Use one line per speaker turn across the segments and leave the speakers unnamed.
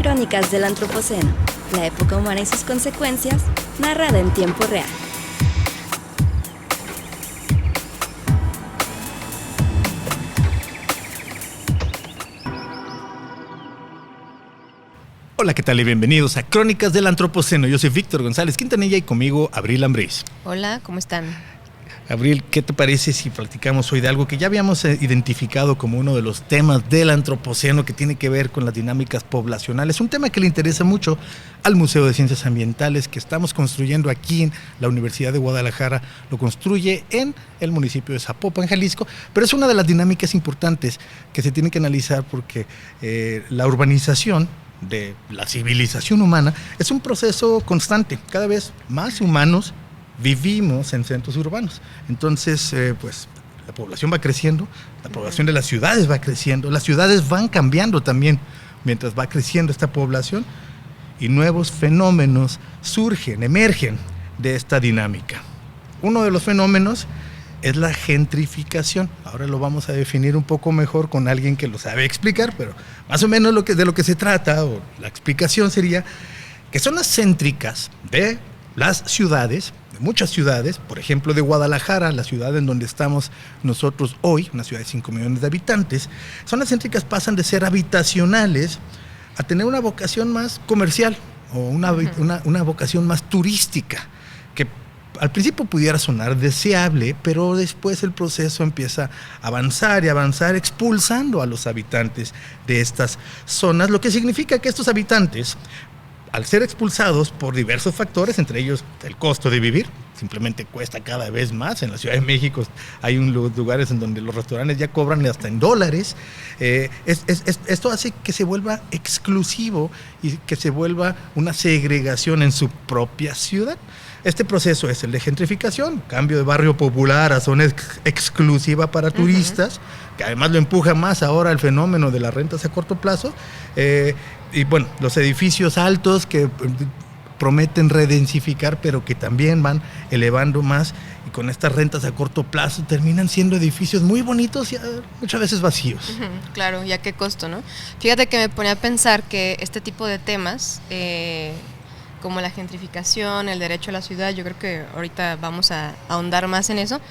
Crónicas del Antropoceno, la época humana y sus consecuencias, narrada en tiempo real.
Hola, ¿qué tal? Y bienvenidos a Crónicas del Antropoceno. Yo soy Víctor González Quintanilla y conmigo Abril Ambrís.
Hola, ¿cómo están?
Abril, ¿qué te parece si platicamos hoy de algo que ya habíamos identificado como uno de los temas del Antropoceno que tiene que ver con las dinámicas poblacionales? Un tema que le interesa mucho al Museo de Ciencias Ambientales que estamos construyendo aquí en la Universidad de Guadalajara. Lo construye en el municipio de Zapopan, Jalisco, pero es una de las dinámicas importantes que se tiene que analizar porque la urbanización de la civilización humana es un proceso constante. Cada vez más humanos vivimos en centros urbanos. Entonces, pues la población va creciendo, la población de las ciudades va creciendo, las ciudades van cambiando también mientras va creciendo esta población y nuevos fenómenos surgen, emergen de esta dinámica. Uno de los fenómenos es la gentrificación. Ahora lo vamos a definir un poco mejor con alguien que lo sabe explicar, pero más o menos de lo que se trata, o la explicación sería que son las céntricas de las ciudades, de muchas ciudades, por ejemplo de Guadalajara, la ciudad en donde estamos nosotros hoy, una ciudad de 5 millones de habitantes. Son las céntricas, pasan de ser habitacionales a tener una vocación más comercial o una vocación más turística, que al principio pudiera sonar deseable, pero después el proceso empieza a avanzar y avanzar, expulsando a los habitantes de estas zonas, lo que significa que estos habitantes, al ser expulsados por diversos factores, entre ellos el costo de vivir, simplemente cuesta cada vez más. En la Ciudad de México hay lugares en donde los restaurantes ya cobran hasta en dólares. Esto hace que se vuelva exclusivo y que se vuelva una segregación en su propia ciudad. Este proceso es el de gentrificación, cambio de barrio popular a zona exclusiva para turistas, que además lo empuja más ahora el fenómeno de las rentas a corto plazo. Y bueno, los edificios altos que prometen redensificar, pero que también van elevando más, y con estas rentas a corto plazo terminan siendo edificios muy bonitos y muchas veces vacíos.
Claro, ¿y a qué costo, no? Fíjate que me ponía a pensar que este tipo de temas, como la gentrificación, el derecho a la ciudad, yo creo que ahorita vamos a ahondar más en eso,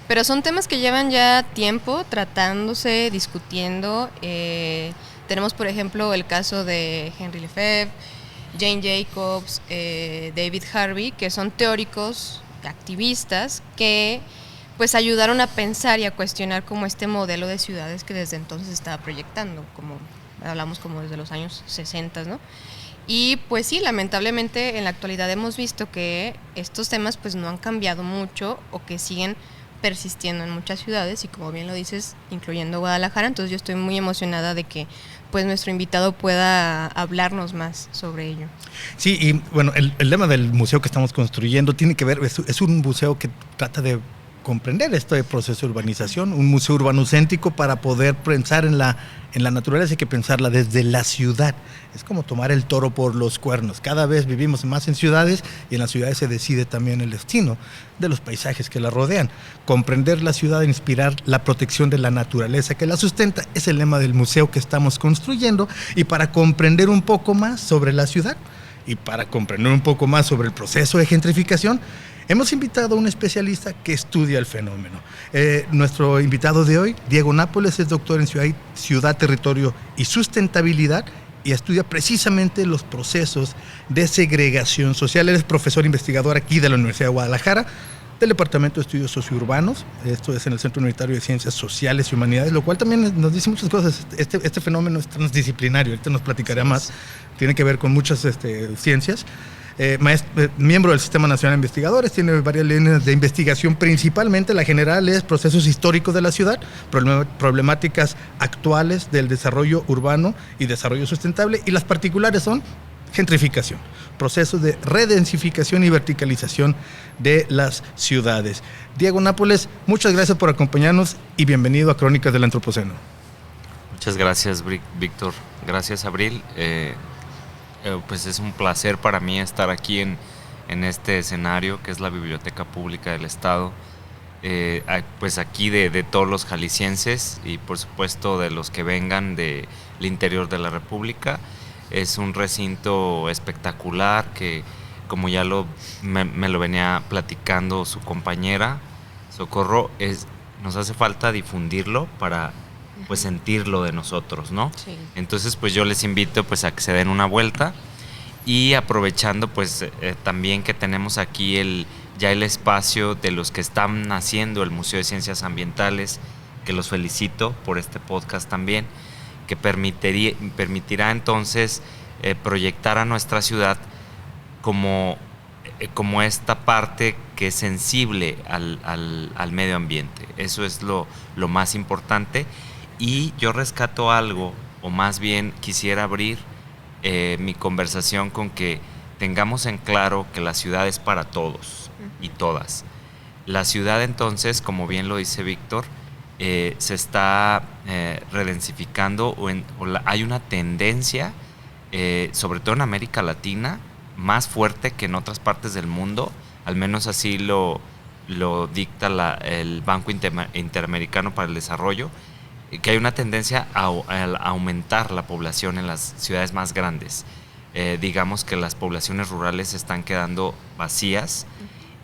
pero son temas que llevan ya tiempo tratándose, discutiendo. Tenemos, por ejemplo, el caso de Henri Lefebvre, Jane Jacobs, David Harvey, que son teóricos, activistas, que pues ayudaron a pensar y a cuestionar como este modelo de ciudades que desde entonces estaba proyectando, como hablamos como desde los años 60, ¿no? Y pues sí, lamentablemente en la actualidad hemos visto que estos temas pues no han cambiado mucho o que siguen persistiendo en muchas ciudades y, como bien lo dices, incluyendo Guadalajara. Entonces yo estoy muy emocionada de que pues nuestro invitado pueda hablarnos más sobre ello.
Sí, y bueno, el lema del museo que estamos construyendo tiene que ver, es un museo que trata de comprender este proceso de urbanización, un museo urbanocéntrico. Para poder pensar en la naturaleza hay que pensarla desde la ciudad. Es como tomar el toro por los cuernos. Cada vez vivimos más en ciudades y en las ciudades se decide también el destino de los paisajes que la rodean. Comprender la ciudad e inspirar la protección de la naturaleza que la sustenta es el lema del museo que estamos construyendo. Y para comprender un poco más sobre la ciudad y para comprender un poco más sobre el proceso de gentrificación, hemos invitado a un especialista que estudia el fenómeno. Nuestro invitado de hoy, Diego Nápoles, es doctor en Ciudad, Territorio y Sustentabilidad y estudia precisamente los procesos de segregación social. Él es profesor investigador aquí de la Universidad de Guadalajara, del Departamento de Estudios Sociourbanos. Esto es en el Centro Universitario de Ciencias Sociales y Humanidades, lo cual también nos dice muchas cosas. Este fenómeno es transdisciplinario, ahorita nos platicará más. Tiene que ver con muchas ciencias. Miembro del Sistema Nacional de Investigadores, tiene varias líneas de investigación, principalmente la general es procesos históricos de la ciudad, problemáticas actuales del desarrollo urbano y desarrollo sustentable, y las particulares son gentrificación, procesos de redensificación y verticalización de las ciudades. Diego Nápoles, muchas gracias por acompañarnos y bienvenido a Crónicas del Antropoceno.
Muchas gracias, Víctor. Gracias, Abril. Pues es un placer para mí estar aquí en este escenario que es la Biblioteca Pública del Estado. pues aquí de todos los jaliscienses y por supuesto de los que vengan del interior de la República. Es un recinto espectacular que, como ya me lo venía platicando su compañera Socorro, nos hace falta difundirlo para pues sentirlo de nosotros, ¿no?
Sí.
Entonces pues yo les invito pues a que se den una vuelta y aprovechando pues también que tenemos aquí ya el espacio de los que están haciendo el Museo de Ciencias Ambientales, que los felicito por este podcast también, que permitirá entonces proyectar a nuestra ciudad como esta parte que es sensible al medio ambiente. Eso es lo más importante. Y yo rescato algo, o más bien quisiera abrir mi conversación con que tengamos en claro que la ciudad es para todos y todas. La ciudad entonces, como bien lo dice Víctor, se está redensificando hay una tendencia, sobre todo en América Latina, más fuerte que en otras partes del mundo, al menos así lo dicta el Banco Interamericano para el Desarrollo, que hay una tendencia a aumentar la población en las ciudades más grandes. Digamos que las poblaciones rurales se están quedando vacías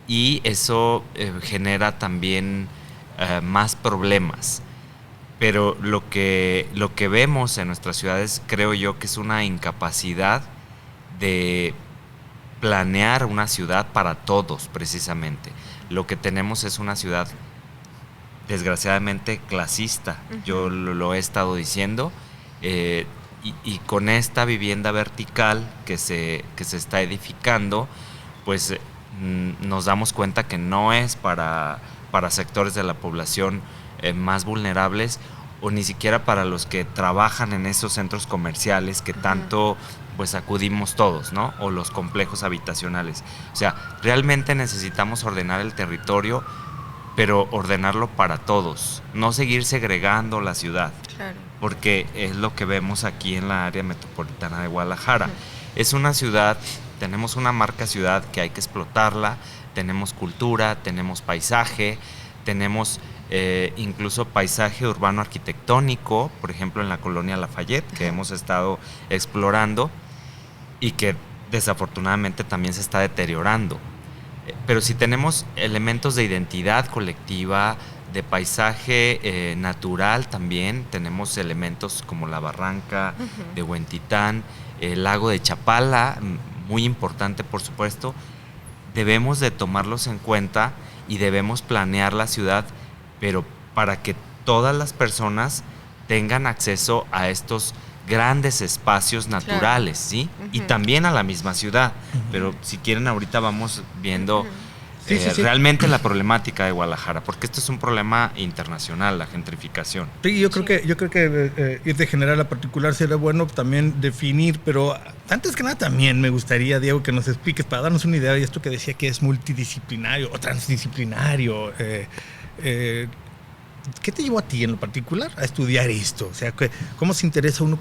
y eso genera también más problemas. Pero lo que vemos en nuestras ciudades, creo yo que es una incapacidad de planear una ciudad para todos, precisamente. Lo que tenemos es una ciudad desgraciadamente clasista. Yo lo he estado diciendo, y con esta vivienda vertical que se está edificando, pues nos damos cuenta que no es para sectores de la población más vulnerables, o ni siquiera para los que trabajan en esos centros comerciales que tanto pues acudimos todos, ¿no? O los complejos habitacionales. O sea, realmente necesitamos ordenar el territorio, pero ordenarlo para todos, no seguir segregando la ciudad.
Claro.
Porque es lo que vemos aquí en la área metropolitana de Guadalajara. Es una ciudad, tenemos una marca ciudad que hay que explotarla, tenemos cultura, tenemos paisaje, tenemos incluso paisaje urbano arquitectónico, por ejemplo en la colonia Lafayette, que hemos estado explorando y que desafortunadamente también se está deteriorando. Pero si tenemos elementos de identidad colectiva, de paisaje natural también, tenemos elementos como la barranca de Huentitán, el lago de Chapala, muy importante por supuesto. Debemos de tomarlos en cuenta y debemos planear la ciudad, pero para que todas las personas tengan acceso a estos grandes espacios naturales, claro. ¿Sí? Y también a la misma ciudad. Pero si quieren ahorita vamos viendo sí. Realmente la problemática de Guadalajara, porque esto es un problema internacional, la gentrificación.
Sí, yo creo que ir de general a particular sería bueno también definir, pero antes que nada también me gustaría, Diego, que nos expliques para darnos una idea de esto que decía que es multidisciplinario o transdisciplinario. ¿Qué te llevó a ti en lo particular a estudiar esto? O sea, ¿cómo se interesa uno?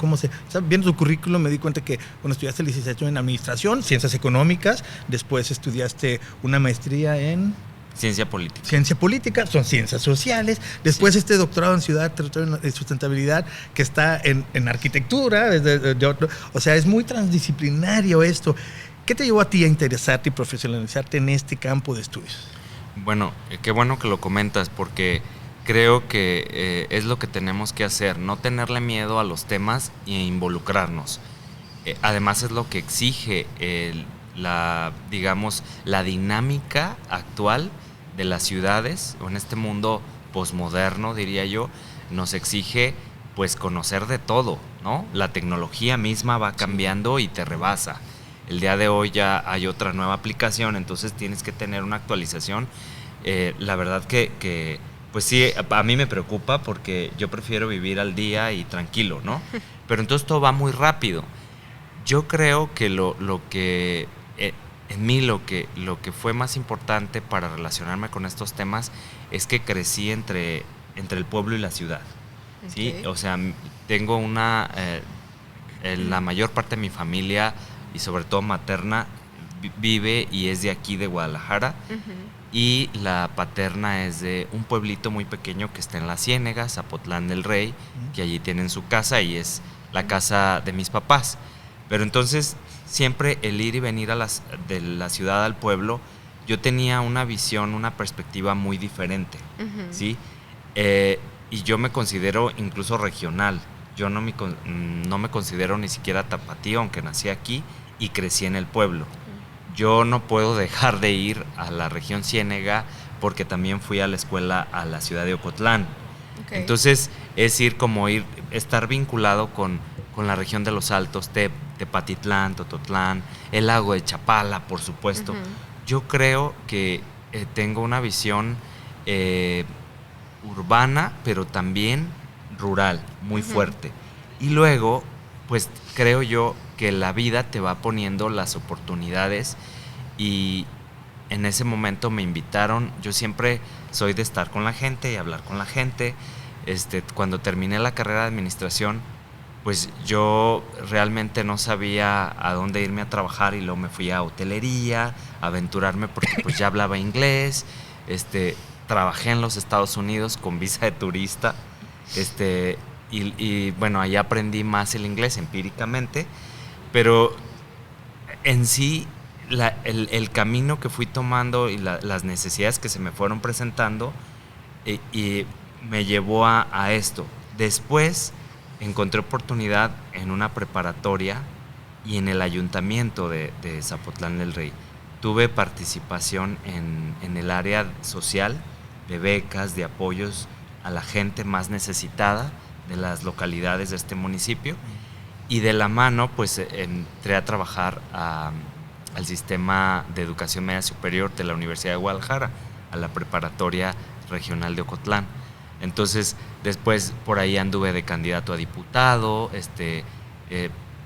Viendo tu currículum me di cuenta que estudiaste licenciatura en Administración, Ciencias Económicas, después estudiaste una maestría en...
Ciencia política.
Ciencia política, son ciencias sociales. Después este doctorado en Ciudad, Territorio y Sustentabilidad, que está en arquitectura. O sea, es muy transdisciplinario esto. ¿Qué te llevó a ti a interesarte y profesionalizarte en este campo de estudios?
Bueno, qué bueno que lo comentas, porque creo que es lo que tenemos que hacer, no tenerle miedo a los temas e involucrarnos. Además es lo que exige la dinámica actual de las ciudades, o en este mundo posmoderno, diría yo, nos exige pues conocer de todo, ¿no? La tecnología misma va cambiando y te rebasa. El día de hoy ya hay otra nueva aplicación, entonces tienes que tener una actualización. La verdad que pues sí, a mí me preocupa porque yo prefiero vivir al día y tranquilo, ¿no? Pero entonces todo va muy rápido. Yo creo que lo que fue más importante para relacionarme con estos temas es que crecí entre el pueblo y la ciudad. Okay. ¿Sí? O sea, tengo la mayor parte de mi familia y sobre todo materna vive y es de aquí de Guadalajara. y la paterna es de un pueblito muy pequeño que está en la Ciénega, Zapotlán del Rey, que allí tienen su casa y es la casa de mis papás. Pero entonces siempre el ir y venir de la ciudad al pueblo, yo tenía una visión, una perspectiva muy diferente, ¿sí? Y yo me considero incluso regional. Yo no me considero ni siquiera tapatío, aunque nací aquí y crecí en el pueblo. Yo no puedo dejar de ir a la región Ciénega porque también fui a la escuela a la ciudad de Ocotlán. Okay. Entonces es estar vinculado con la región de los Altos, Tepatitlán, Tototlán, el lago de Chapala, por supuesto. Yo creo que tengo una visión urbana, pero también rural, muy fuerte. Y luego, pues creo yo que la vida te va poniendo las oportunidades y en ese momento me invitaron. Yo siempre soy de estar con la gente y hablar con la gente. Cuando terminé la carrera de administración, pues yo realmente no sabía a dónde irme a trabajar y luego me fui a hotelería, a aventurarme porque pues ya hablaba inglés. Trabajé en los Estados Unidos con visa de turista. Y bueno, ahí aprendí más el inglés empíricamente, pero en sí el camino que fui tomando y las necesidades que se me fueron presentando y me llevó a esto. Después encontré oportunidad en una preparatoria y en el ayuntamiento de Zapotlán del Rey. Tuve participación en el área social, de becas, de apoyos a la gente más necesitada de las localidades de este municipio, y de la mano pues entré a trabajar al sistema de educación media superior de la Universidad de Guadalajara, a la preparatoria regional de Ocotlán. Entonces después por ahí anduve de candidato a diputado,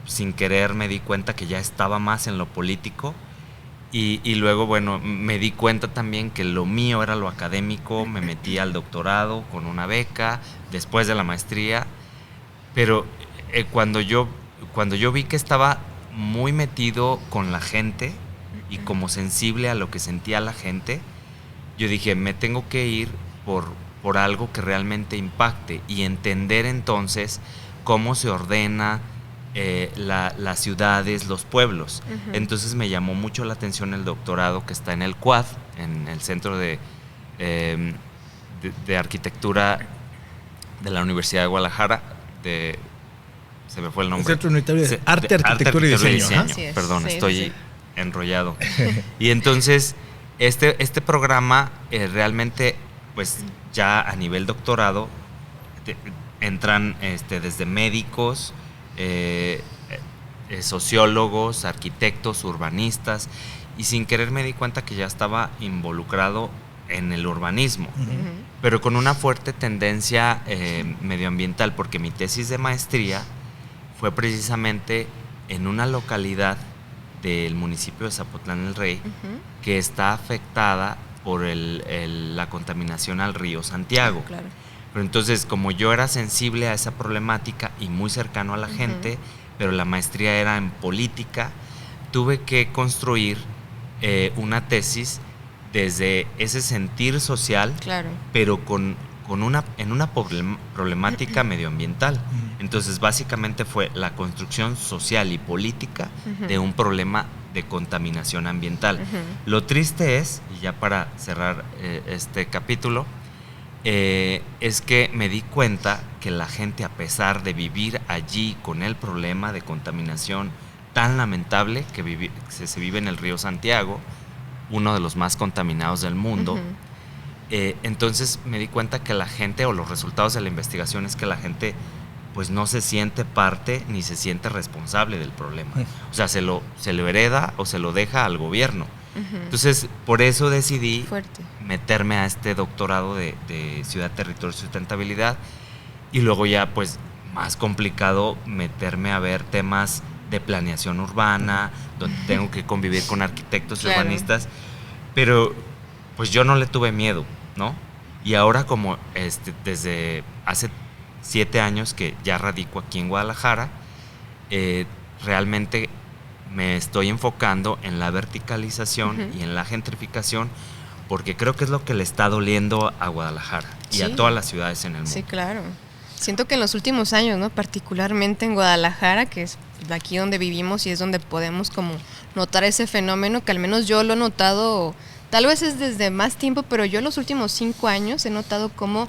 sin querer me di cuenta que ya estaba más en lo político. Y luego, bueno, me di cuenta también que lo mío era lo académico, me metí al doctorado con una beca, después de la maestría, pero cuando yo vi que estaba muy metido con la gente y como sensible a lo que sentía la gente, yo dije, me tengo que ir por algo que realmente impacte y entender entonces cómo se ordena las ciudades, los pueblos. Entonces me llamó mucho la atención el doctorado que está en el CUAD, en el Centro de Arquitectura de la Universidad de Guadalajara, se me fue el nombre.
El Centro Unitario de Arte, Arquitectura y Diseño.
Perdón, estoy enrollado. Y entonces este programa realmente, pues ya a nivel doctorado, entran desde médicos, sociólogos, arquitectos, urbanistas, y sin querer me di cuenta que ya estaba involucrado en el urbanismo, pero con una fuerte tendencia medioambiental, porque mi tesis de maestría fue precisamente en una localidad del municipio de Zapotlán del Rey que está afectada por la contaminación al río Santiago. Claro. Pero entonces, como yo era sensible a esa problemática y muy cercano a la gente, pero la maestría era en política, tuve que construir una tesis desde ese sentir social, claro, pero en una problemática medioambiental. Entonces, básicamente fue la construcción social y política de un problema de contaminación ambiental. Lo triste es, y ya para cerrar este capítulo, es que me di cuenta que la gente, a pesar de vivir allí con el problema de contaminación tan lamentable que se vive en el río Santiago, uno de los más contaminados del mundo, entonces me di cuenta que la gente, o los resultados de la investigación, es que la gente pues no se siente parte ni se siente responsable del problema. O sea, se lo hereda o se lo deja al gobierno. Entonces, por eso decidí meterme a este doctorado de Ciudad, Territorio y Sustentabilidad, y luego ya, pues, más complicado meterme a ver temas de planeación urbana, donde tengo que convivir con arquitectos y urbanistas, pero pues yo no le tuve miedo, ¿no? Y ahora, como desde hace 7 años que ya radico aquí en Guadalajara, realmente me estoy enfocando en la verticalización y en la gentrificación, porque creo que es lo que le está doliendo a Guadalajara y a todas las ciudades en el mundo.
Sí, claro. Siento que en los últimos años, ¿no? Particularmente en Guadalajara, que es de aquí donde vivimos y es donde podemos como notar ese fenómeno, que al menos yo lo he notado, tal vez es desde más tiempo, pero yo en los últimos 5 años he notado cómo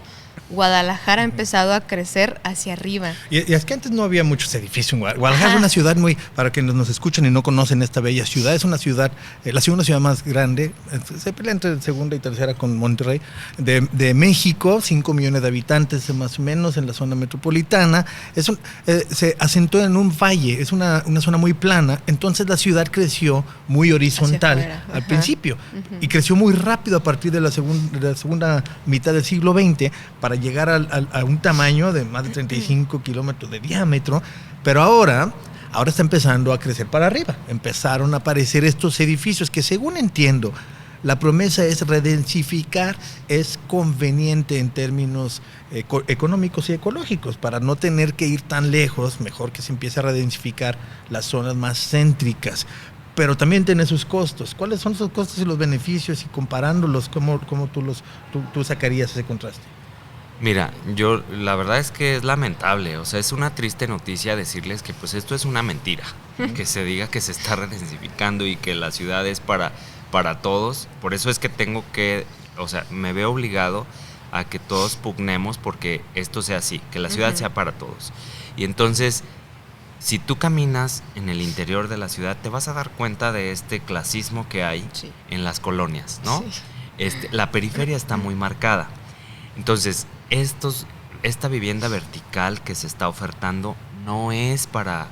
Guadalajara ha empezado a crecer hacia arriba.
Y es que antes no había muchos edificios en Guadalajara. Guadalajara es una ciudad muy, para quienes nos escuchan y no conocen esta bella ciudad, es una ciudad, la segunda ciudad más grande, se pelea entre segunda y tercera con Monterrey, de México, 5 millones de habitantes más o menos en la zona metropolitana. Se asentó en un valle, es una zona muy plana, entonces la ciudad creció muy horizontal al principio y creció muy rápido a partir de la segunda mitad del siglo XX para llegar a un tamaño de más de 35 kilómetros de diámetro, pero ahora está empezando a crecer para arriba. Empezaron a aparecer estos edificios que, según entiendo, la promesa es redensificar, es conveniente en términos económicos y ecológicos, para no tener que ir tan lejos, mejor que se empiece a redensificar las zonas más céntricas. Pero también tiene sus costos. ¿Cuáles son esos costos y los beneficios? Y comparándolos, ¿cómo tú sacarías ese contraste?
Mira, la verdad es que es lamentable, o sea, es una triste noticia decirles que pues esto es una mentira, que se diga que se está redensificando y que la ciudad es para todos. Por eso es que me veo obligado a que todos pugnemos porque esto sea así, que la ciudad sea para todos. Y entonces, si tú caminas en el interior de la ciudad, te vas a dar cuenta de este clasismo que hay en las colonias, ¿no? Sí. La periferia está muy marcada. Entonces, esta vivienda vertical que se está ofertando no es para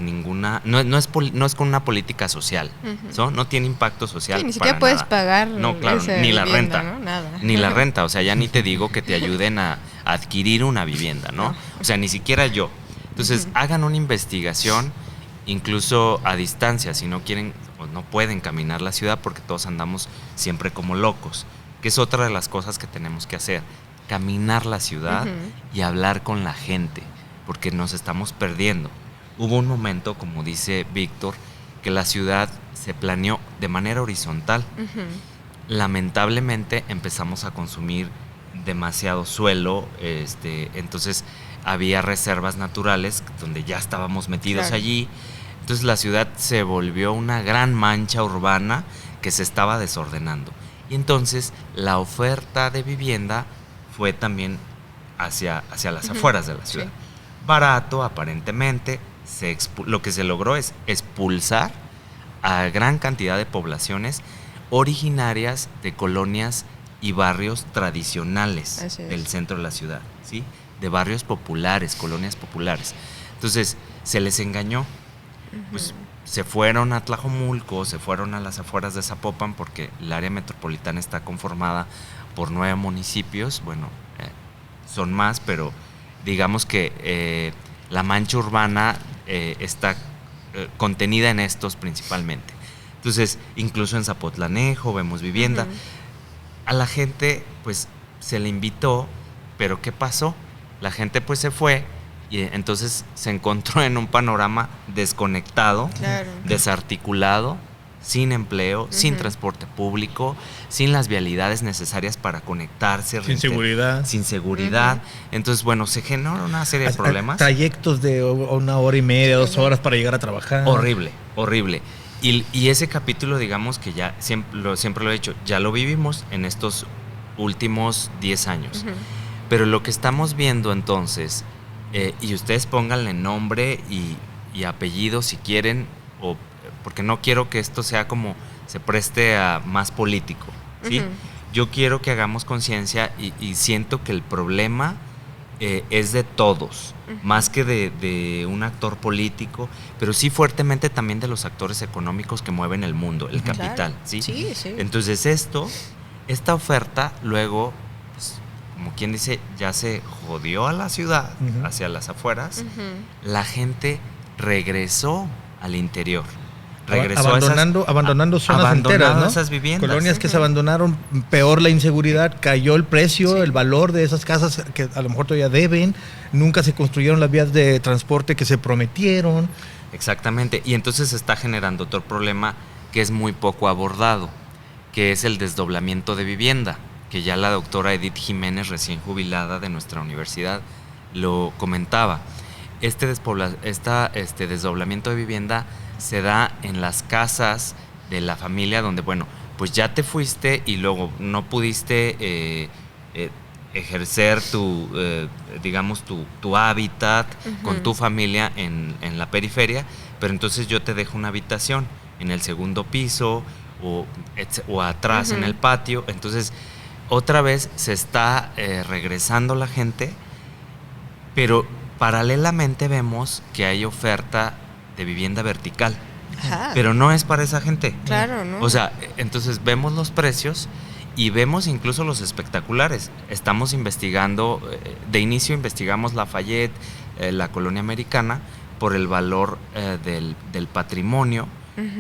ninguna, no es con una política social, ¿no? No tiene impacto social.
Sí, ni siquiera puedes pagar.
No, claro, ni la
vivienda,
renta,
¿no? Nada.
Ni la renta, o sea, ya ni te digo que te ayuden a adquirir una vivienda, ¿no? O sea, ni siquiera yo. Entonces, hagan una investigación, incluso a distancia, si no quieren o no pueden caminar la ciudad, porque todos andamos siempre como locos, que es otra de las cosas que tenemos que hacer. Caminar la ciudad y hablar con la gente, porque nos estamos perdiendo. Hubo un momento, como dice Víctor, que la ciudad se planeó de manera horizontal. Lamentablemente empezamos a consumir demasiado suelo, entonces había reservas naturales donde ya estábamos metidos allí. Entonces la ciudad se volvió una gran mancha urbana que se estaba desordenando. Y entonces la oferta de vivienda fue también hacia las afueras de la ciudad. Sí. Barato, aparentemente, lo que se logró es expulsar a gran cantidad de poblaciones originarias de colonias y barrios tradicionales del centro de la ciudad, ¿sí? De barrios populares, colonias populares. Entonces, se les engañó. Pues se fueron a Tlajomulco, se fueron a las afueras de Zapopan, porque el área metropolitana está conformada por 9 municipios, son más, pero digamos que la mancha urbana está contenida en estos principalmente. Entonces, incluso en Zapotlanejo vemos vivienda. A la gente, pues, se le invitó, pero ¿qué pasó? La gente, pues, se fue y entonces se encontró en un panorama desconectado, desarticulado, sin empleo, sin transporte público, sin las vialidades necesarias para conectarse. Sin seguridad. Entonces, bueno, se generó una serie de problemas.
Trayectos de 1 hora y media, 2 horas para llegar a trabajar.
Horrible. Y ese capítulo, digamos que ya siempre lo he dicho, ya lo vivimos en estos últimos 10 años. Pero lo que estamos viendo entonces, y ustedes pónganle nombre y apellido si quieren, porque no quiero que esto sea como se preste a más político, ¿sí? Yo quiero que hagamos conciencia y siento que el problema es de todos, más que de un actor político, pero sí fuertemente también de los actores económicos que mueven el mundo, el capital, ¿sí? Sí. Entonces esta oferta luego, pues, como quien dice, ya se jodió a la ciudad, hacia las afueras, la gente regresó al interior.
Abandonando zonas enteras, ¿no?
Esas viviendas.
Colonias que se abandonaron, peor la inseguridad, cayó el precio, el valor de esas casas que a lo mejor todavía deben, nunca se construyeron las vías de transporte que se prometieron.
Exactamente, y entonces se está generando otro problema que es muy poco abordado, que es el desdoblamiento de vivienda, que ya la doctora Edith Jiménez, recién jubilada de nuestra universidad, lo comentaba. Este desdoblamiento de vivienda se da en las casas de la familia donde, bueno, pues ya te fuiste y luego no pudiste ejercer tu hábitat con tu familia en la periferia, pero entonces yo te dejo una habitación en el segundo piso o atrás en el patio. Entonces otra vez se está regresando la gente, pero paralelamente vemos que hay oferta de vivienda vertical.
Ajá.
Pero no es para esa gente.
Claro, ¿no?
O sea, entonces vemos los precios y vemos incluso los espectaculares. Estamos investigando, de inicio investigamos Lafayette, la colonia americana, por el valor del patrimonio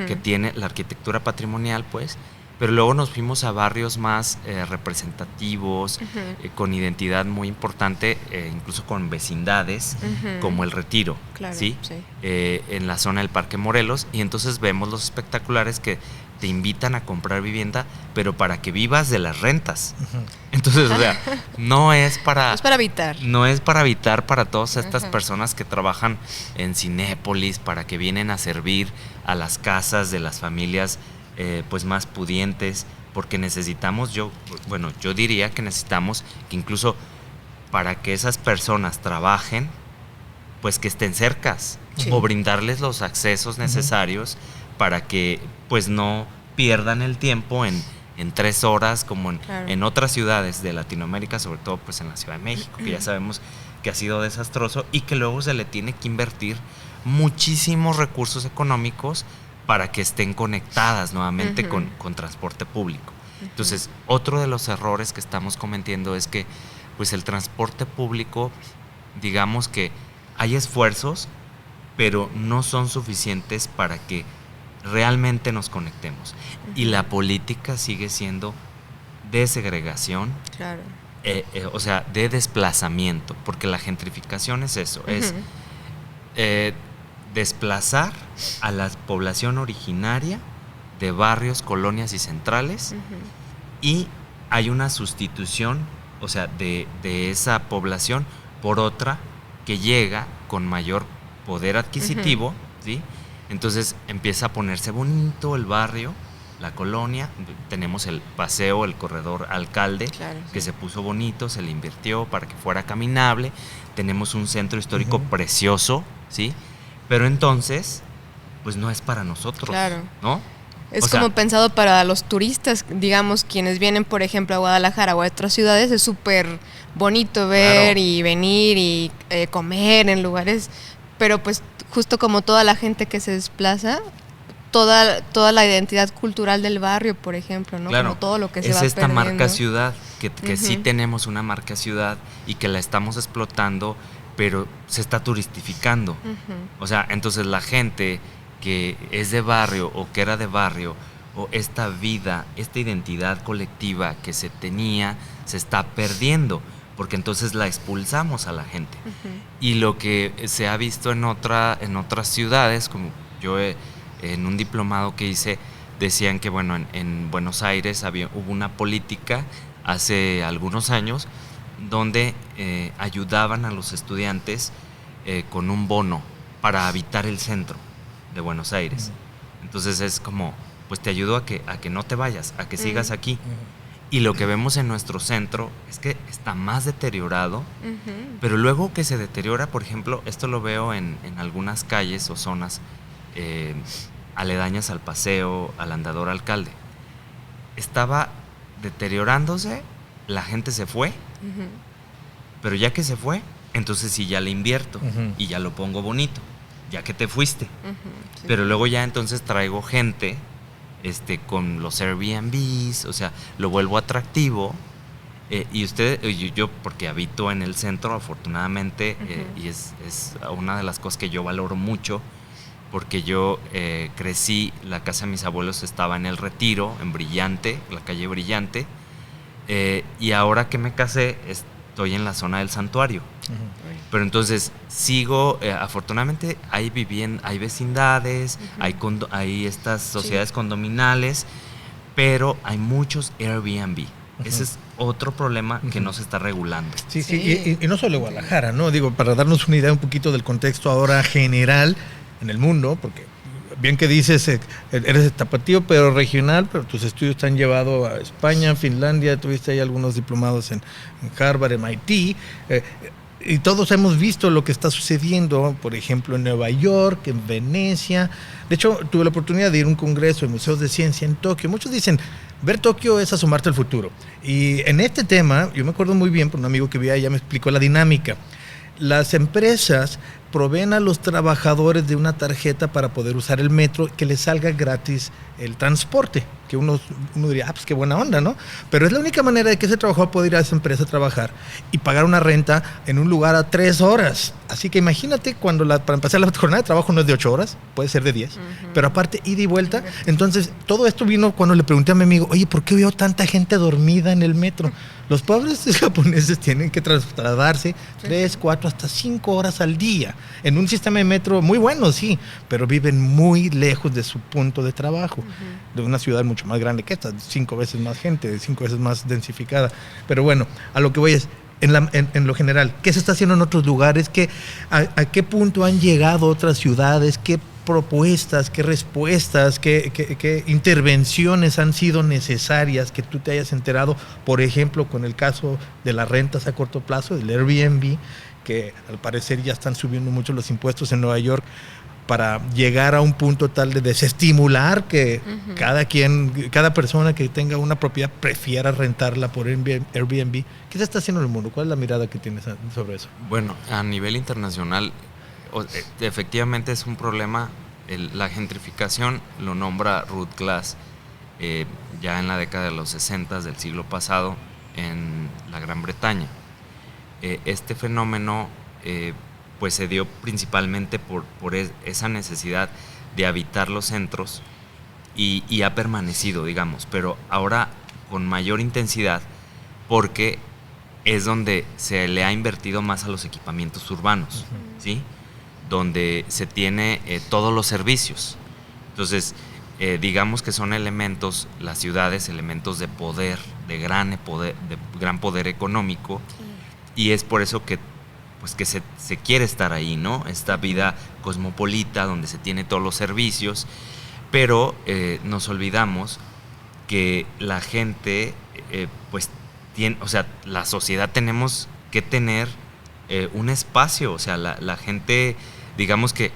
que tiene la arquitectura patrimonial, pues. Pero luego nos fuimos a barrios más representativos, con identidad muy importante, incluso con vecindades, como El Retiro,
claro,
¿sí?
sí.
En la zona del Parque Morelos, y entonces vemos los espectaculares que te invitan a comprar vivienda, pero para que vivas de las rentas. Entonces, o sea, no es para
habitar.
No es para habitar para todas estas personas que trabajan en Cinépolis, para que vienen a servir a las casas de las familias pues más pudientes, porque necesitamos, yo diría que necesitamos que incluso para que esas personas trabajen, pues que estén cercas, o brindarles los accesos necesarios para que pues no pierdan el tiempo en 3 horas como en otras ciudades de Latinoamérica, sobre todo pues en la Ciudad de México, que ya sabemos que ha sido desastroso y que luego se le tiene que invertir muchísimos recursos económicos para que estén conectadas nuevamente con transporte público. Entonces, otro de los errores que estamos cometiendo es que pues el transporte público, digamos que hay esfuerzos, pero no son suficientes para que realmente nos conectemos. Y la política sigue siendo de segregación,
Claro.
O sea, de desplazamiento, porque la gentrificación es eso, es desplazar a la población originaria de barrios, colonias y centrales, y hay una sustitución, o sea, de esa población por otra que llega con mayor poder adquisitivo, ¿sí? Entonces empieza a ponerse bonito el barrio, la colonia, tenemos el paseo, el corredor Alcalde, claro, que se puso bonito, se le invirtió para que fuera caminable, tenemos un centro histórico precioso, ¿sí? Pero entonces, pues no es para nosotros,
claro,
¿no?
Es como pensado para los turistas, digamos, quienes vienen, por ejemplo, a Guadalajara o a otras ciudades, es súper bonito ver y venir y comer en lugares, pero pues justo como toda la gente que se desplaza, toda la identidad cultural del barrio, por ejemplo, ¿no?
Claro,
como todo lo que se
es
va
esta
perdiendo.
marca ciudad, que sí tenemos una marca ciudad y que la estamos explotando, pero se está turistificando. O sea, entonces la gente que es de barrio o que era de barrio, o esta vida, esta identidad colectiva que se tenía, se está perdiendo, porque entonces la expulsamos a la gente. Y lo que se ha visto en otras ciudades, como yo en un diplomado que hice, decían que bueno, en Buenos Aires hubo una política hace algunos años donde ayudaban a los estudiantes con un bono para habitar el centro de Buenos Aires. Entonces es como, pues te ayudo a que no te vayas, a que sigas aquí. Y lo que vemos en nuestro centro es que está más deteriorado, pero luego que se deteriora, por ejemplo, esto lo veo en algunas calles o zonas aledañas al paseo, al andador Alcalde. Estaba deteriorándose, la gente se fue, pero ya que se fue, entonces sí ya le invierto y ya lo pongo bonito, ya que te fuiste. Sí. Pero luego ya entonces traigo gente con los Airbnbs, o sea, lo vuelvo atractivo. Y yo porque habito en el centro, afortunadamente, y es una de las cosas que yo valoro mucho, porque yo crecí, la casa de mis abuelos estaba en El Retiro, en Brillante, la calle Brillante, y ahora que me casé estoy en la zona del Santuario. Pero entonces sigo, afortunadamente hay vecindades, hay estas sociedades condominales, pero hay muchos Airbnb. Ese es otro problema que no se está regulando.
Sí. Y no solo Guadalajara, ¿no? Digo, para darnos una idea un poquito del contexto ahora general en el mundo, porque bien que dices, eres tapatío, pero regional, pero tus estudios te han llevado a España, Finlandia, tuviste ahí algunos diplomados en Harvard, MIT, y todos hemos visto lo que está sucediendo, por ejemplo, en Nueva York, en Venecia. De hecho, tuve la oportunidad de ir a un congreso de museos de ciencia en Tokio. Muchos dicen, ver Tokio es asomarte al futuro. Y en este tema, yo me acuerdo muy bien, por un amigo que vi allá me explicó la dinámica. Las empresas proveen a los trabajadores de una tarjeta para poder usar el metro, que les salga gratis el transporte, que uno diría, pues qué buena onda, ¿no? Pero es la única manera de que ese trabajador pueda ir a esa empresa a trabajar y pagar una renta en un lugar a 3 horas. Así que imagínate cuando para empezar la jornada de trabajo no es de 8 horas, puede ser de 10, pero aparte ida y vuelta. Entonces, todo esto vino cuando le pregunté a mi amigo, oye, ¿por qué veo tanta gente dormida en el metro? Los pobres japoneses tienen que trasladarse 3, 4, hasta 5 horas al día en un sistema de metro muy bueno, sí, pero viven muy lejos de su punto de trabajo, de una ciudad mucho más grande que esta, 5 veces más gente, 5 veces más densificada. Pero bueno, a lo que voy es, en lo general, ¿qué se está haciendo en otros lugares? ¿A qué punto han llegado otras ciudades? ¿Qué propuestas, qué respuestas, qué intervenciones han sido necesarias que tú te hayas enterado? Por ejemplo, con el caso de las rentas a corto plazo, del Airbnb, que al parecer ya están subiendo mucho los impuestos en Nueva York para llegar a un punto tal de desestimular que cada persona que tenga una propiedad prefiera rentarla por Airbnb. ¿Qué se está haciendo en el mundo? ¿Cuál es la mirada que tienes sobre eso?
Bueno, a nivel internacional, efectivamente es un problema. La gentrificación lo nombra Ruth Glass ya en la década de los 60 del siglo pasado en la Gran Bretaña. Este fenómeno pues se dio principalmente por esa necesidad de habitar los centros y ha permanecido, digamos, pero ahora con mayor intensidad porque es donde se le ha invertido más a los equipamientos urbanos, ¿sí? Donde se tiene todos los servicios. Entonces, digamos que son elementos, las ciudades, elementos de poder, de gran poder económico, y es por eso que se quiere estar ahí, ¿no? Esta vida cosmopolita donde se tiene todos los servicios, pero nos olvidamos que la gente, pues tiene, o sea, la sociedad tenemos que tener un espacio, o sea, la gente, digamos que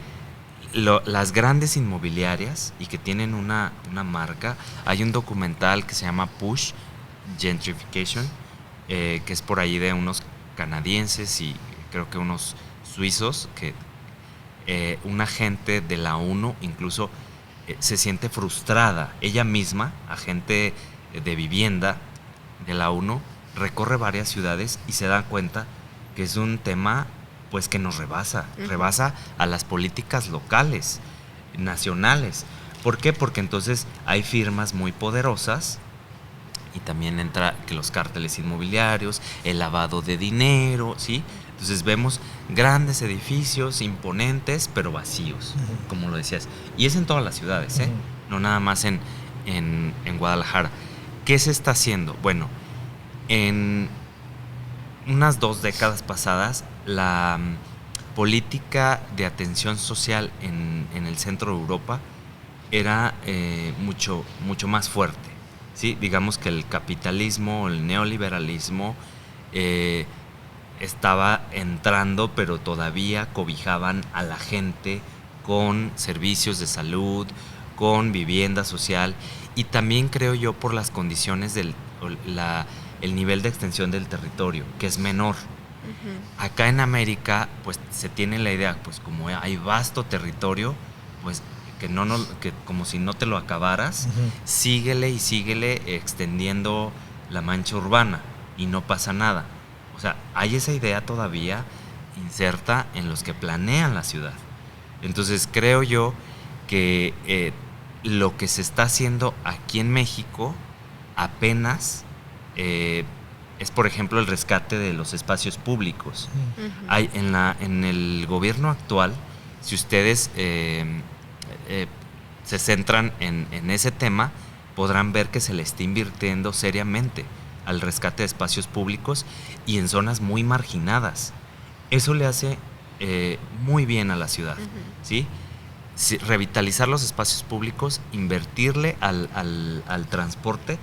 las grandes inmobiliarias y que tienen una marca, hay un documental que se llama Push, Gentrification, que es por ahí de unos canadienses y creo que unos suizos, que una agente de la ONU incluso se siente frustrada, ella misma, agente de vivienda de la ONU, recorre varias ciudades y se da cuenta que es un tema pues que nos rebasa a las políticas locales, nacionales. ¿Por qué? Porque entonces hay firmas muy poderosas y también entra que los cárteles inmobiliarios, el lavado de dinero, ¿sí? Entonces vemos grandes edificios imponentes pero vacíos, como lo decías. Y es en todas las ciudades, no nada más en Guadalajara. ¿Qué se está haciendo? Bueno, en unas 2 décadas pasadas, la política de atención social en el centro de Europa era mucho más fuerte, ¿sí? Digamos que el capitalismo, el neoliberalismo estaba entrando, pero todavía cobijaban a la gente con servicios de salud, con vivienda social, y también creo yo por las condiciones el nivel de extensión del territorio, que es menor. Acá en América, pues se tiene la idea, pues como hay vasto territorio, pues que como si no te lo acabaras, síguele extendiendo la mancha urbana y no pasa nada. O sea, hay esa idea todavía inserta en los que planean la ciudad. Entonces creo yo que lo que se está haciendo aquí en México apenas es, por ejemplo, el rescate de los espacios públicos. Hay en el gobierno actual, si ustedes se centran en ese tema, podrán ver que se le está invirtiendo seriamente al rescate de espacios públicos y en zonas muy marginadas. Eso le hace muy bien a la ciudad, ¿sí? Revitalizar los espacios públicos, invertirle al transporte,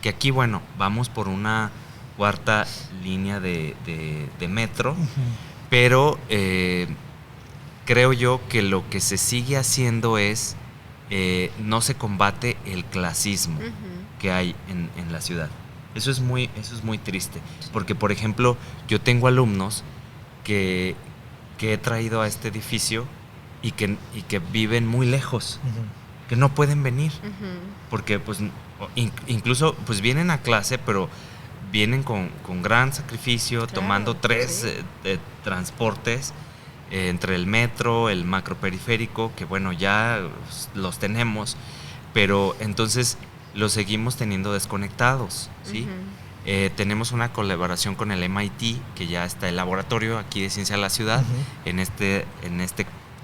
que aquí, bueno, vamos por una 4ª línea de metro, pero creo yo que lo que se sigue haciendo es, no se combate el clasismo que hay en la ciudad. Eso es muy triste, porque, por ejemplo, yo tengo alumnos que he traído a este edificio y que viven muy lejos, que no pueden venir, porque pues incluso pues vienen a clase, pero vienen con gran sacrificio, tomando 3 transportes, entre el metro, el macroperiférico, que bueno, ya los tenemos, pero entonces los seguimos teniendo desconectados, ¿sí? Tenemos una colaboración con el MIT, que ya está el laboratorio aquí de Ciencia de la Ciudad, en este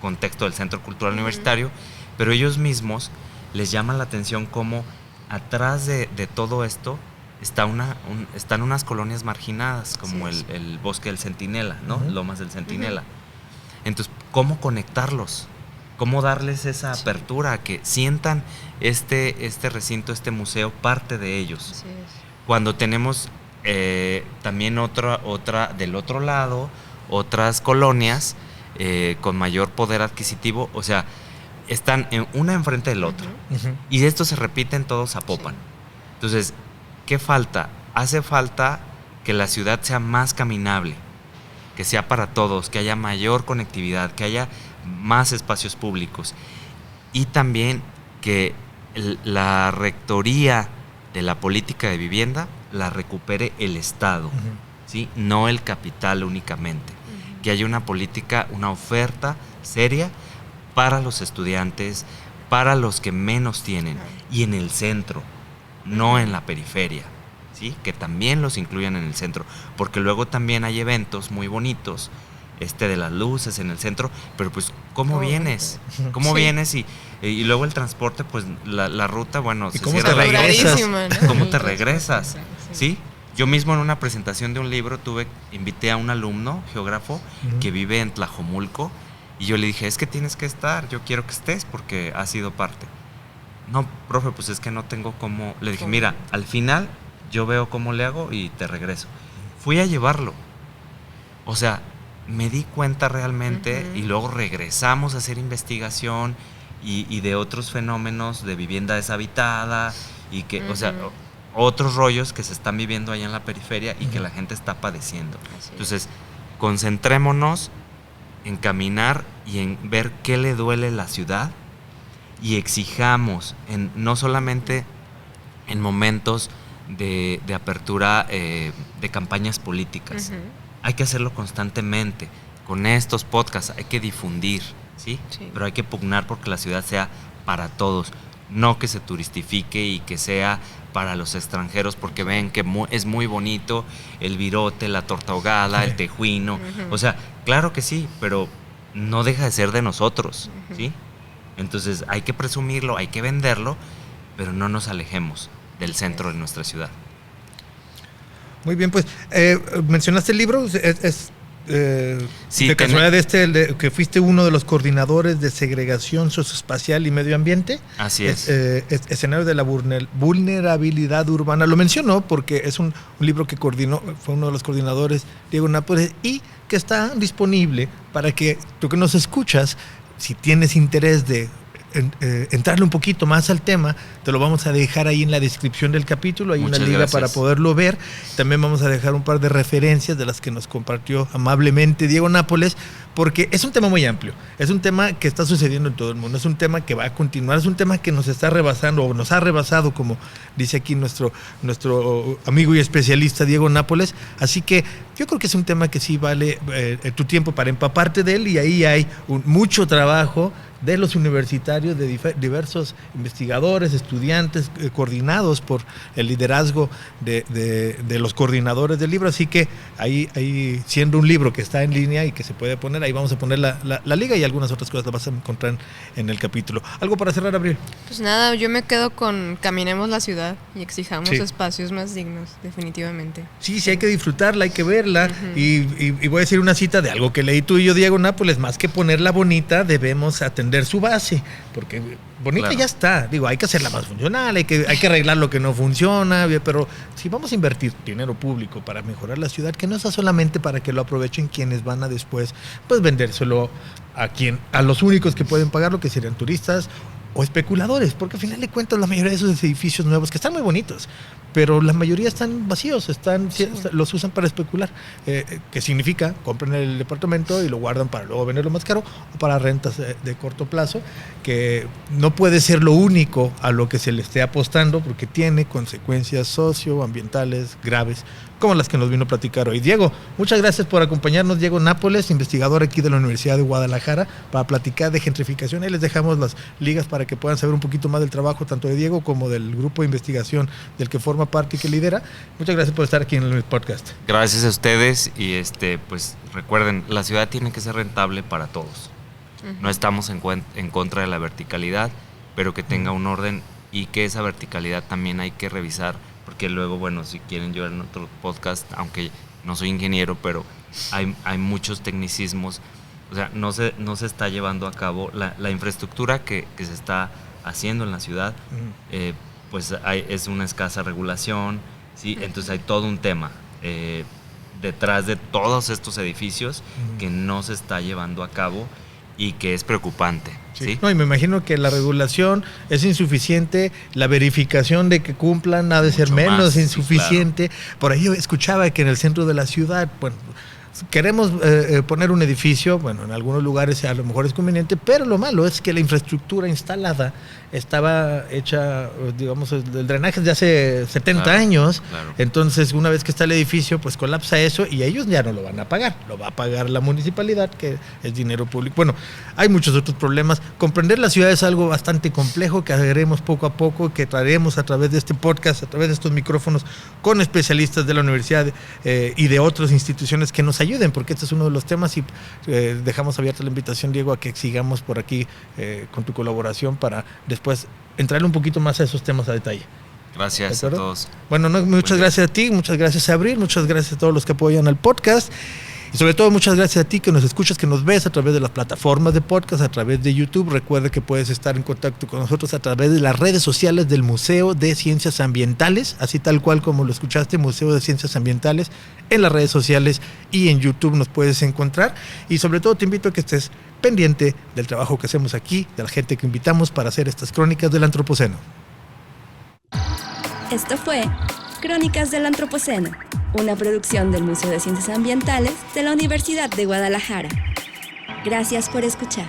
contexto del Centro Cultural Universitario, pero ellos mismos les llama la atención cómo atrás de todo esto están unas colonias marginadas, como el Bosque del Centinela, ¿no? Lomas del Centinela. Entonces, ¿cómo conectarlos? ¿Cómo darles esa apertura a que sientan este recinto, este museo, parte de ellos?
Así es.
Cuando tenemos también otra del otro lado, otras colonias con mayor poder adquisitivo, o sea, están una enfrente del otro. Y esto se repite en todo Zapopan. Entonces, ¿qué falta? Hace falta que la ciudad sea más caminable, que sea para todos, que haya mayor conectividad, que haya más espacios públicos, y también que la rectoría de la política de vivienda la recupere el Estado, ¿sí? No el capital únicamente. Que haya una política, una oferta seria para los estudiantes, para los que menos tienen, y en el centro, no en la periferia, ¿sí? Que también los incluyan en el centro, porque luego también hay eventos muy bonitos, de las luces en el centro, pero pues ¿cómo vienes? ¿Cómo vienes? Y luego el transporte, pues la ruta, bueno, se
cómo
cierra
te regresas?
¿no?
¿Cómo te regresas? ¿Sí? Yo mismo en una presentación de un libro invité a un alumno, geógrafo, que vive en Tlajomulco, y yo le dije, es que tienes que estar, yo quiero que estés porque has sido parte. No, profe, pues es que no tengo cómo. Le dije, mira, al final yo veo cómo le hago y te regreso. Fui a llevarlo. O sea, me di cuenta realmente, y luego regresamos a hacer investigación y de otros fenómenos de vivienda deshabitada y que, o sea, otros rollos que se están viviendo allá en la periferia y que la gente está padeciendo. Entonces, concentrémonos en caminar y en ver qué le duele a la ciudad, y exijamos, no solamente en momentos de apertura de campañas políticas. Hay que hacerlo constantemente. Con estos podcasts hay que difundir, ¿sí? Pero hay que pugnar porque la ciudad sea para todos, no que se turistifique y que sea para los extranjeros porque ven que es muy bonito el virote, la torta ahogada, el tejuino. O sea, claro que sí, pero no deja de ser de nosotros, ¿sí? Entonces hay que presumirlo, hay que venderlo, pero no nos alejemos del centro de nuestra ciudad.
Muy bien, pues mencionaste el libro,
sí,
de casualidad que fuiste uno de los coordinadores de segregación socioespacial y medio ambiente.
Así es.
Escenario de la vulnerabilidad urbana. Lo mencionó porque es un libro que coordinó, fue uno de los coordinadores, Diego Nápoles, y que está disponible para que tú que nos escuchas, si tienes interés de entrarle un poquito más al tema, te lo vamos a dejar ahí en la descripción del capítulo, hay
Muchas
una liga
gracias.
para poderlo ver. También vamos a dejar un par de referencias de las que nos compartió amablemente Diego Nápoles, porque es un tema muy amplio, es un tema que está sucediendo en todo el mundo, es un tema que va a continuar, es un tema que nos está rebasando o nos ha rebasado, como dice aquí nuestro amigo y especialista Diego Nápoles. Así que yo creo que es un tema que sí vale tu tiempo para empaparte de él, y ahí hay mucho trabajo de los universitarios, de diversos investigadores, estudiantes, coordinados por el liderazgo de los coordinadores del libro. Así que ahí siendo un libro que está en línea y que se puede poner, ahí vamos a poner la liga, y algunas otras cosas las vas a encontrar en el capítulo. ¿Algo para cerrar, Abril?
Pues nada, yo me quedo con caminemos la ciudad y exijamos
Sí.
espacios más dignos, definitivamente.
Sí, hay que disfrutarla, hay que verla. Y voy a decir una cita de algo que leí tú y yo, Diego Nápoles: más que ponerla bonita, debemos atender su base, porque bonita
Claro.
ya está. Digo, hay que hacerla más funcional, hay que arreglar lo que no funciona, pero si vamos a invertir dinero público para mejorar la ciudad, que no sea solamente para que lo aprovechen quienes van a después pues vendérselo a los únicos que pueden pagarlo, que serían turistas o especuladores, porque al final de cuentas la mayoría de esos edificios nuevos, que están muy bonitos, pero la mayoría están vacíos, los usan para especular, que significa compren el departamento y lo guardan para luego venderlo más caro, o para rentas de corto plazo, que no puede ser lo único a lo que se le esté apostando, porque tiene consecuencias socioambientales graves, como las que nos vino a platicar hoy Diego. Muchas gracias por acompañarnos, Diego Nápoles, investigador aquí de la Universidad de Guadalajara, para platicar de gentrificación. Ahí les dejamos las ligas para que puedan saber un poquito más del trabajo tanto de Diego como del grupo de investigación del que forma parte y que lidera. Muchas gracias por estar aquí en el podcast.
Gracias a ustedes, y pues recuerden, la ciudad tiene que ser rentable para todos. No estamos en contra de la verticalidad, pero que tenga un orden, y que esa verticalidad también hay que revisar, porque luego, bueno, si quieren yo en otro podcast, aunque no soy ingeniero, pero hay muchos tecnicismos. O sea, no se está llevando a cabo la infraestructura que se está haciendo en la ciudad, pues es una escasa regulación, ¿sí? Entonces hay todo un tema detrás de todos estos edificios que no se está llevando a cabo y que es preocupante. ¿Sí?
No, y me imagino que la regulación es insuficiente, la verificación de que cumplan ha de ser menos
más,
insuficiente. Sí, claro. Por ahí yo escuchaba que en el centro de la ciudad, bueno, queremos poner un edificio, bueno, en algunos lugares a lo mejor es conveniente, pero lo malo es que la infraestructura instalada estaba hecha, digamos, el drenaje de hace 70 años, claro. Entonces una vez que está el edificio, pues colapsa eso y ellos ya no lo van a pagar, lo va a pagar la municipalidad, que es dinero público. Bueno, hay muchos otros problemas. Comprender la ciudad es algo bastante complejo que haremos poco a poco, que traeremos a través de este podcast, a través de estos micrófonos, con especialistas de la universidad y de otras instituciones que nos ayuden, porque este es uno de los temas, y dejamos abierta la invitación, Diego, a que sigamos por aquí con tu colaboración para después entrarle un poquito más a esos temas a detalle.
Gracias a todos.
Bueno, muchas gracias a ti, muchas gracias a Abril, muchas gracias a todos los que apoyan al podcast. Y sobre todo, muchas gracias a ti que nos escuchas, que nos ves a través de las plataformas de podcast, a través de YouTube. Recuerda que puedes estar en contacto con nosotros a través de las redes sociales del Museo de Ciencias Ambientales, así tal cual como lo escuchaste, Museo de Ciencias Ambientales, en las redes sociales y en YouTube nos puedes encontrar. Y sobre todo te invito a que estés pendiente del trabajo que hacemos aquí, de la gente que invitamos para hacer estas crónicas del Antropoceno.
Esto fue Crónicas del Antropoceno, una producción del Museo de Ciencias Ambientales de la Universidad de Guadalajara. Gracias por escuchar.